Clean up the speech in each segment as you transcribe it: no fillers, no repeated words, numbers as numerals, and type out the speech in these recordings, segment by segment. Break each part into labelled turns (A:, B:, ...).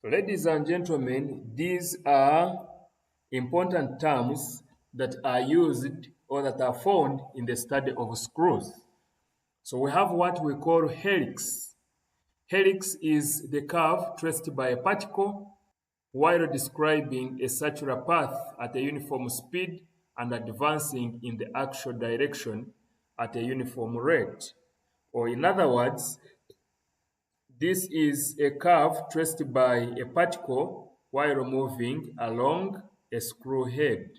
A: Ladies and gentlemen, these are important terms that are used or that are found in the study of screws. So we have what we call helix. Helix is the curve traced by a particle while describing a circular path at a uniform speed and advancing in the actual direction at a uniform rate. Or in other words, this is a curve traced by a particle while moving along a screw head.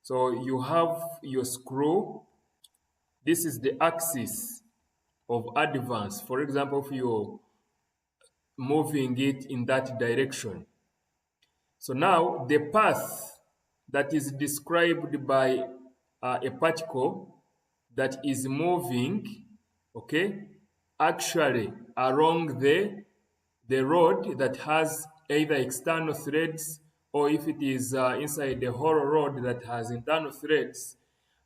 A: So you have your screw. This is the axis of advance. For example, if you're moving it in that direction. So now the path that is described by a particle that is moving, okay, actually along the rod that has either external threads or if it is inside the hollow rod that has internal threads.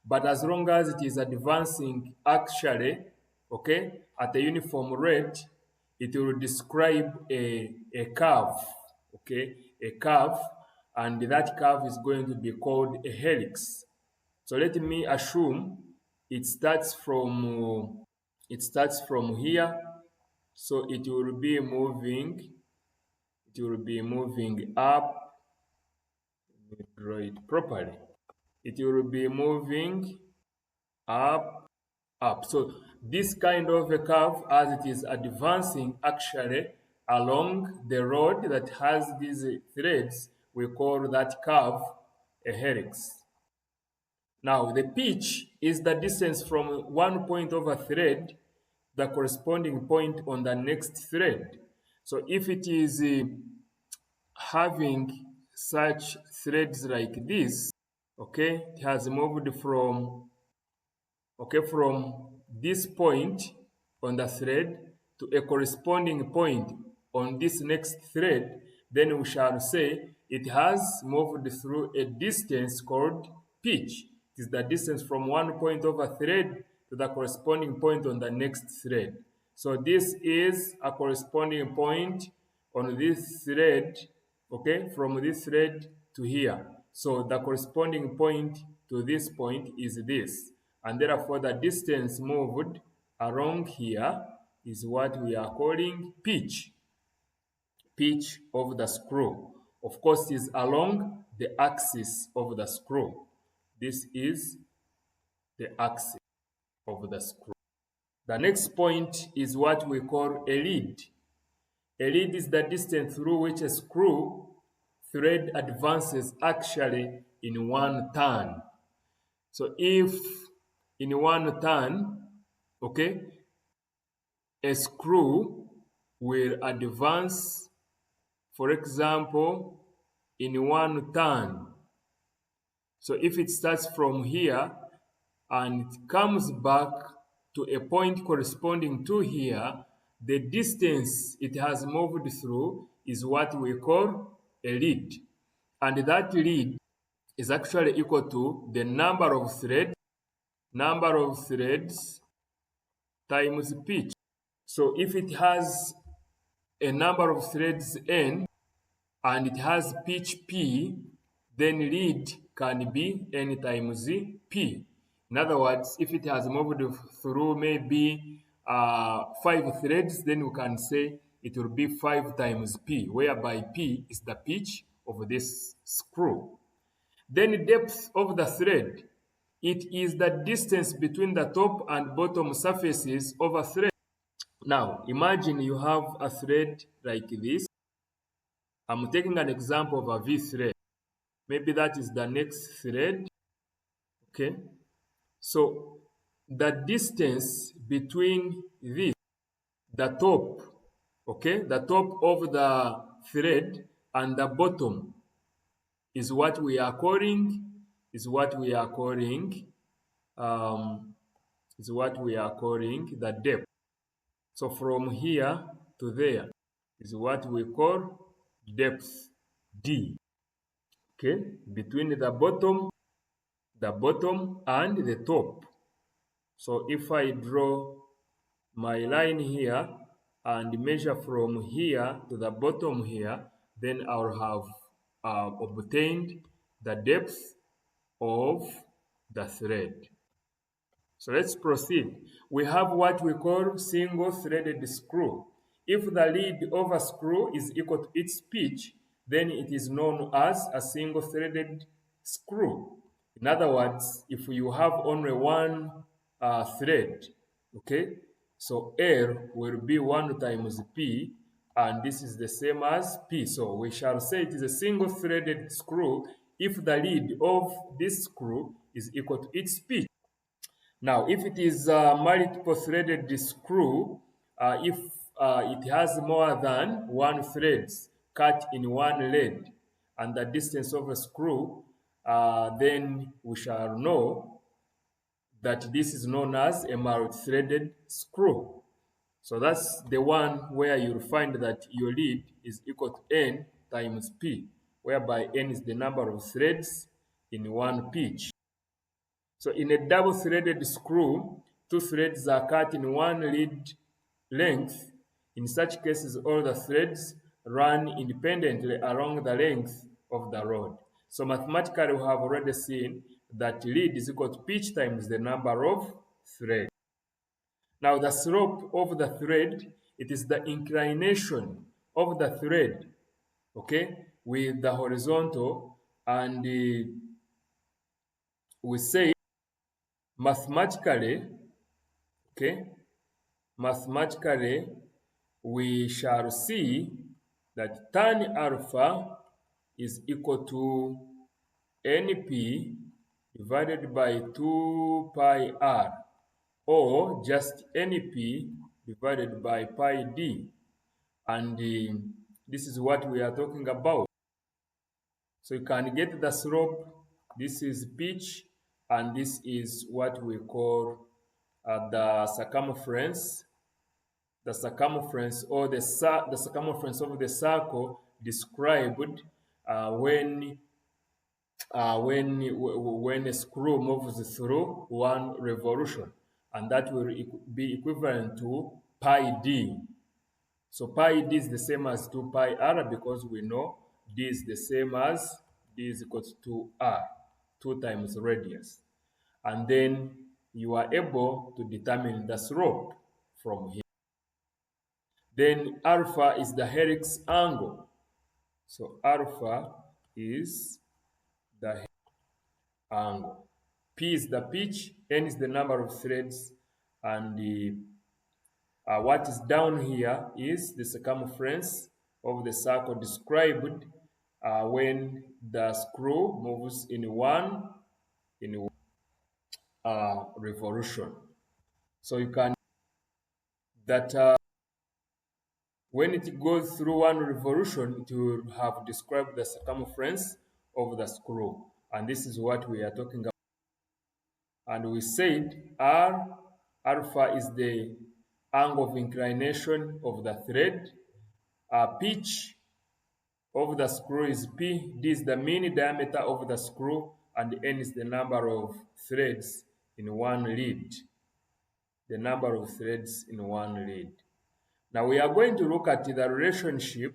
A: But as long as it is advancing actually, okay, at a uniform rate, it will describe a curve, okay, a curve, and that curve is going to be called a helix. So let me assume it starts from here, so it will be moving up. Let me draw it properly. It will be moving up, up. So this kind of a curve, as it is advancing actually along the road that has these threads, we call that curve a helix. Now the pitch is the distance from one point of a thread, the corresponding point on the next thread. So if it is having such threads like this, okay, it has moved from this point on the thread to a corresponding point on this next thread, then we shall say it has moved through a distance called pitch. It is the distance from one point of a thread to the corresponding point on the next thread. So this is a corresponding point on this thread, okay, from this thread to here. So the corresponding point to this point is this. And therefore the distance moved along here is what we are calling pitch. Pitch of the screw. Of course, is along the axis of the screw. This is the axis of the screw. The next point is what we call a lead. A lead is the distance through which a screw thread advances actually in one turn. So if in one turn, okay, a screw will advance, for example, in one turn. So if it starts from here and it comes back to a point corresponding to here, the distance it has moved through is what we call a lead. And that lead is actually equal to the number of threads times pitch. So if it has a number of threads n and it has pitch p, then lead can be n times p. In other words, if it has moved through maybe 5 threads, then we can say it will be 5 times p, whereby p is the pitch of this screw. Then depth of the thread. It is the distance between the top and bottom surfaces of a thread. Now, imagine you have a thread like this. I'm taking an example of a V thread. Maybe that is the next thread. Okay. So, the distance between this, the top, okay, the top of the thread and the bottom is what we are calling the depth. So from here to there is what we call depth, D. Okay, between the bottom and the top. So if I draw my line here and measure from here to the bottom here, then I'll have obtained the depth of the thread. So let's proceed. We have what we call single-threaded screw. If the lead of a screw is equal to its pitch, then it is known as a single-threaded screw. In other words, if you have only one thread, okay, so L will be 1 times P, and this is the same as P. So we shall say it is a single-threaded screw if the lead of this screw is equal to its pitch. Now, if it is a multiple threaded screw, if it has more than one thread cut in one lead and the distance of a screw, then we shall know that this is known as a multi-threaded screw. So that's the one where you'll find that your lead is equal to N times P, whereby N is the number of threads in one pitch. So in a double-threaded screw, 2 threads are cut in one lead length. In such cases, all the threads run independently along the length of the rod. So mathematically, we have already seen that lead is equal to pitch times the number of threads. Now the slope of the thread, it is the inclination of the thread, okay, with the horizontal, and we say mathematically, okay, mathematically, we shall see that tan alpha is equal to NP divided by 2 pi r, or just NP divided by pi d. And this is what we are talking about. So you can get the slope. This is pitch, and this is what we call the circumference. The circumference, or the circumference of the circle described when a screw moves through one revolution, and that will be equivalent to pi d. So pi d is the same as 2 pi r, because we know d is the same as d is equal to 2r, 2 times radius. And then you are able to determine the slope from here. Then alpha is the helix angle. So alpha is the angle. P is the pitch, N is the number of threads, and what is down here is the circumference of the circle described when the screw moves in one revolution. So you can that when it goes through one revolution, it will have described the circumference of the screw, and this is what we are talking about. And we said alpha is the angle of inclination of the thread. Pitch of the screw is P. D is the mean diameter of the screw, and N is the number of threads in one lead. The number of threads in one lead. Now we are going to look at the relationship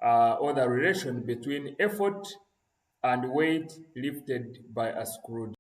A: or the relation between effort and weight lifted by a screw.